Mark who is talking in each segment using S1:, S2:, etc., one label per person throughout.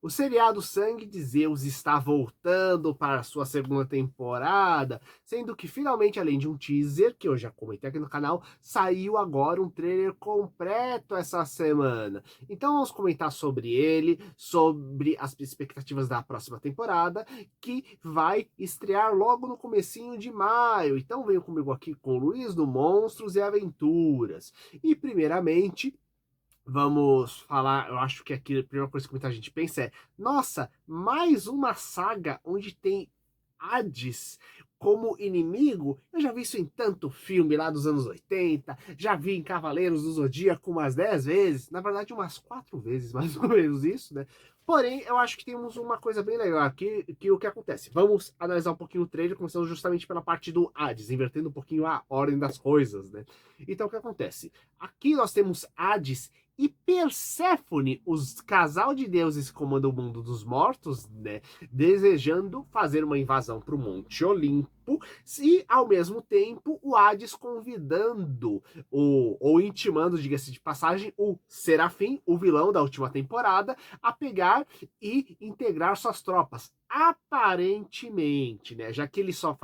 S1: O seriado Sangue de Zeus está voltando para sua segunda temporada, sendo que finalmente, além de um teaser, que eu já comentei aqui no canal, saiu agora um trailer completo essa semana. Então vamos comentar sobre ele, sobre as expectativas da próxima temporada, que vai estrear logo no comecinho de maio. Então venham comigo aqui com o Luiz do Monstros e Aventuras. E primeiramente, vamos falar, eu acho que aqui a primeira coisa que muita gente pensa é: nossa, mais uma saga onde tem Hades como inimigo? Eu já vi isso em tanto filme lá dos anos 80, já vi em Cavaleiros do Zodíaco umas 10 vezes, na verdade umas 4 vezes mais ou menos isso, né? Porém, eu acho que temos uma coisa bem legal aqui, que o que acontece? Vamos analisar um pouquinho o trailer, começando justamente pela parte do Hades, invertendo um pouquinho a ordem das coisas, né? Então, o que acontece? Aqui nós temos Hades e Perséfone, os casal de deuses que comandam o mundo dos mortos, né, desejando fazer uma invasão para o Monte Olimpo, e ao mesmo tempo o Hades convidando ou intimando, diga-se de passagem, o Serafim, o vilão da última temporada, a pegar e integrar suas tropas. Aparentemente, né? Já que ele só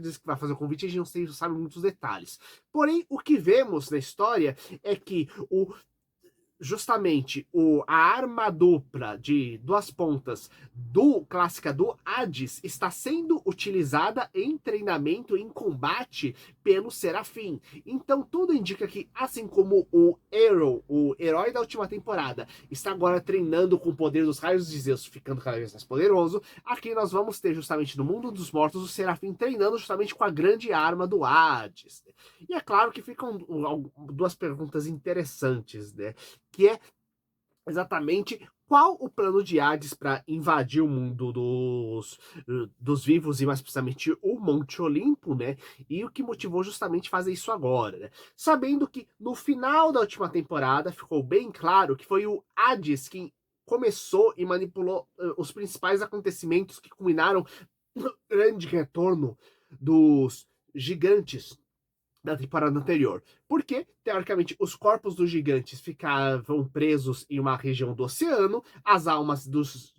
S1: diz que vai fazer o convite, a gente não sabe muitos detalhes. Porém, o que vemos na história é que justamente a arma dupla de duas pontas do clássica do Hades está sendo utilizada em treinamento, em combate pelo Serafim. Então tudo indica que, assim como o Arrow, o herói da última temporada, está agora treinando com o poder dos raios de Zeus, ficando cada vez mais poderoso, aqui nós vamos ter justamente no mundo dos mortos o Serafim treinando justamente com a grande arma do Hades. E é claro que ficam duas perguntas interessantes, né? Que é exatamente qual o plano de Hades para invadir o mundo dos vivos e mais precisamente o Monte Olimpo, né? E o que motivou justamente fazer isso agora, né? Sabendo que no final da última temporada ficou bem claro que foi o Hades que começou e manipulou os principais acontecimentos que culminaram no grande retorno dos gigantes da temporada anterior. Porque, teoricamente, os corpos dos gigantes ficavam presos em uma região do oceano, as almas dos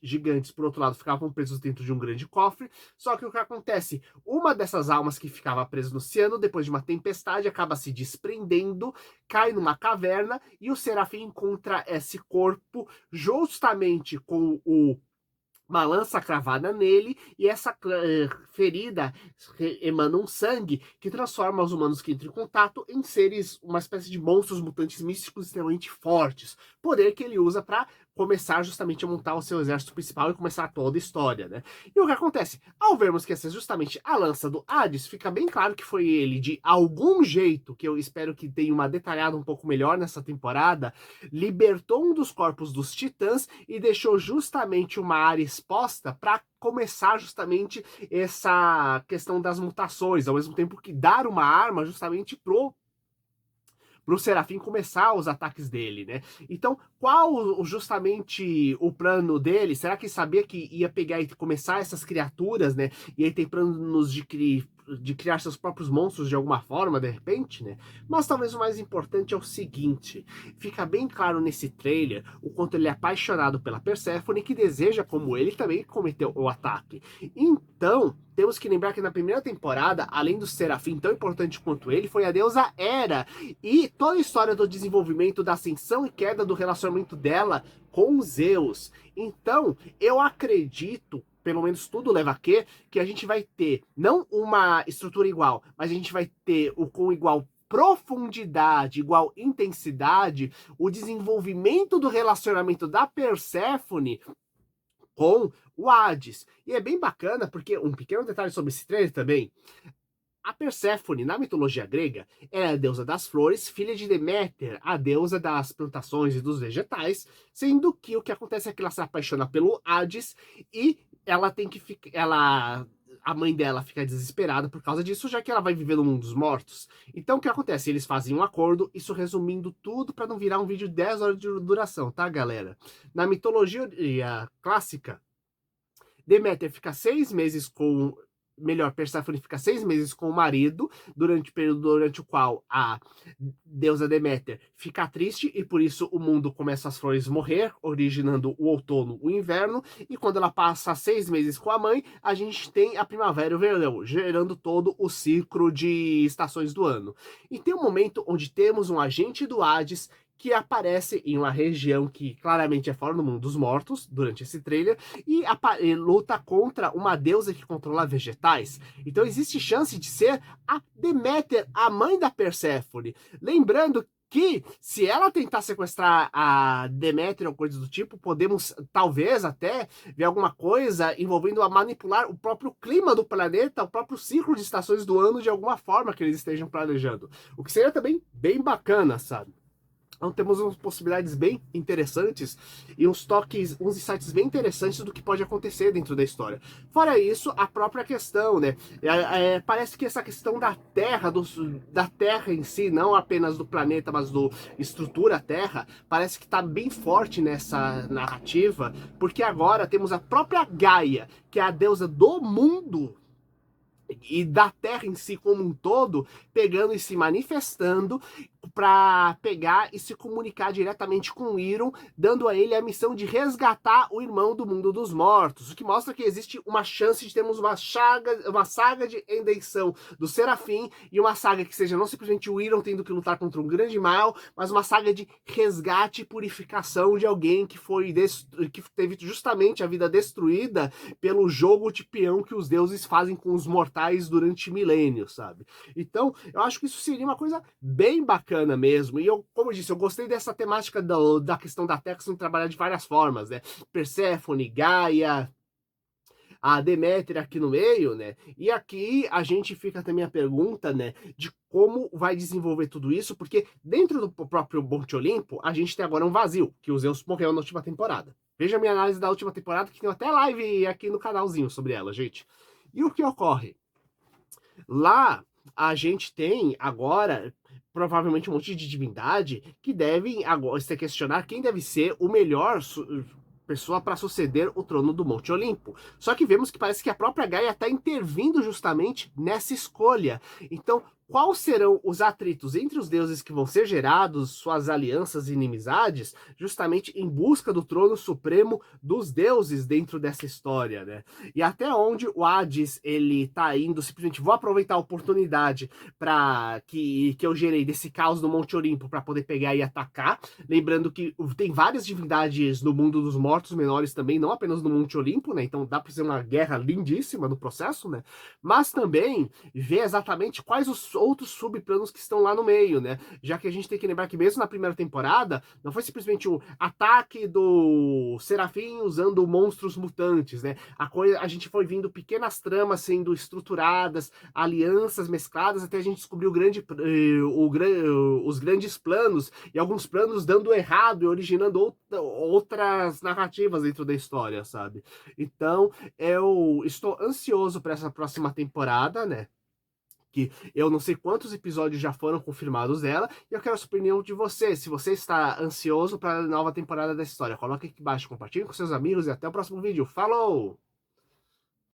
S1: gigantes, por outro lado, ficavam presos dentro de um grande cofre. Só que o que acontece? Uma dessas almas que ficava presa no oceano, depois de uma tempestade, acaba se desprendendo, cai numa caverna e o Serafim encontra esse corpo justamente com uma lança cravada nele, e essa ferida emana um sangue que transforma os humanos que entram em contato em seres, uma espécie de monstros mutantes místicos extremamente fortes. Poder que ele usa para começar justamente a montar o seu exército principal e começar toda a história, né? E o que acontece? Ao vermos que essa é justamente a lança do Hades, fica bem claro que foi ele, de algum jeito, que eu espero que tenha uma detalhada um pouco melhor nessa temporada, libertou um dos corpos dos titãs e deixou justamente uma área exposta para começar justamente essa questão das mutações, ao mesmo tempo que dar uma arma justamente pro Serafim começar os ataques dele, né? Então, qual justamente o plano dele? Será que sabia que ia pegar e começar essas criaturas, né? E aí tem planos de criar seus próprios monstros de alguma forma, de repente, né? Mas talvez o mais importante é o seguinte: fica bem claro nesse trailer o quanto ele é apaixonado pela Perséfone, que deseja, como ele, também cometer o ataque. Então, temos que lembrar que na primeira temporada, além do Serafim tão importante quanto ele, foi a deusa Hera, e toda a história do desenvolvimento, da ascensão e queda do relacionamento dela com Zeus. Então, eu acredito, pelo menos tudo leva que a gente vai ter não uma estrutura igual, mas a gente vai ter com igual profundidade, igual intensidade, o desenvolvimento do relacionamento da Perséfone com o Hades. E é bem bacana, porque um pequeno detalhe sobre esse trailer também: a Perséfone, na mitologia grega, é a deusa das flores, filha de Deméter, a deusa das plantações e dos vegetais, sendo que o que acontece é que ela se apaixona pelo Hades e ela tem que ficar. A mãe dela fica desesperada por causa disso, já que ela vai viver no mundo dos mortos. Então o que acontece? Eles fazem um acordo, isso resumindo tudo para não virar um vídeo de 10 horas de duração, tá, galera? Na mitologia clássica, Deméter fica 6 meses com melhor, Perséfone fica 6 meses com o marido, durante o período durante o qual a deusa Deméter fica triste e por isso o mundo começa as flores morrer, originando o outono, o inverno, e quando ela passa 6 meses com a mãe, a gente tem a primavera e o verão, gerando todo o ciclo de estações do ano. E tem um momento onde temos um agente do Hades que aparece em uma região que claramente é fora do mundo dos mortos, durante esse trailer, e luta contra uma deusa que controla vegetais. Então existe chance de ser a Deméter, a mãe da Perséfone. Lembrando que, se ela tentar sequestrar a Deméter ou coisa do tipo, podemos talvez até ver alguma coisa envolvendo a manipular o próprio clima do planeta, o próprio ciclo de estações do ano de alguma forma que eles estejam planejando. O que seria também bem bacana, sabe? Então temos umas possibilidades bem interessantes e uns toques, uns insights bem interessantes do que pode acontecer dentro da história. Fora isso, a própria questão, né? Parece que essa questão da Terra, da Terra em si, não apenas do planeta, mas do estrutura Terra, parece que está bem forte nessa narrativa, porque agora temos a própria Gaia, que é a deusa do mundo e da Terra em si como um todo, pegando e se manifestando para pegar e se comunicar diretamente com o Iron, dando a ele a missão de resgatar o irmão do mundo dos mortos, o que mostra que existe uma chance de termos uma saga de redenção do Serafim, e uma saga que seja não simplesmente o Iron tendo que lutar contra um grande mal, mas uma saga de resgate e purificação de alguém que que teve justamente a vida destruída pelo jogo de peão que os deuses fazem com os mortais durante milênios, sabe? Então, eu acho que isso seria uma coisa bem bacana mesmo. E eu, como eu disse, eu gostei dessa temática da questão da Terra sendo trabalhada de várias formas, né? Perséfone, Gaia, a Deméter aqui no meio, né? E aqui a gente fica também a pergunta, né, de como vai desenvolver tudo isso, porque dentro do próprio Monte Olimpo, a gente tem agora um vazio, que o Zeus morreu na última temporada. Veja a minha análise da última temporada, que tem até live aqui no canalzinho sobre ela, gente. E o que ocorre? Lá a gente tem agora provavelmente um monte de divindade que devem agora se questionar quem deve ser o melhor pessoa para suceder o trono do Monte Olimpo. Só que vemos que parece que a própria Gaia está intervindo justamente nessa escolha. Então, quais serão os atritos entre os deuses que vão ser gerados, suas alianças e inimizades, justamente em busca do trono supremo dos deuses dentro dessa história, né? E até onde o Hades, ele tá indo, simplesmente vou aproveitar a oportunidade para que eu gerei desse caos no Monte Olimpo para poder pegar e atacar. Lembrando que tem várias divindades no mundo dos mortos menores também, não apenas no Monte Olimpo, né? Então dá para ser uma guerra lindíssima no processo, né? Mas também ver exatamente quais os outros subplanos que estão lá no meio, né? Já que a gente tem que lembrar que mesmo na primeira temporada, não foi simplesmente um ataque do Serafim usando monstros mutantes, né? A gente foi vendo pequenas tramas sendo estruturadas, alianças mescladas, até a gente descobrir os grandes planos, e alguns planos dando errado e originando outras narrativas dentro da história, sabe? Então, eu estou ansioso para essa próxima temporada, né? Que eu não sei quantos episódios já foram confirmados dela, e eu quero a sua opinião de você. Se você está ansioso para a nova temporada dessa história, coloque aqui embaixo, compartilhe com seus amigos e até o próximo vídeo. Falou!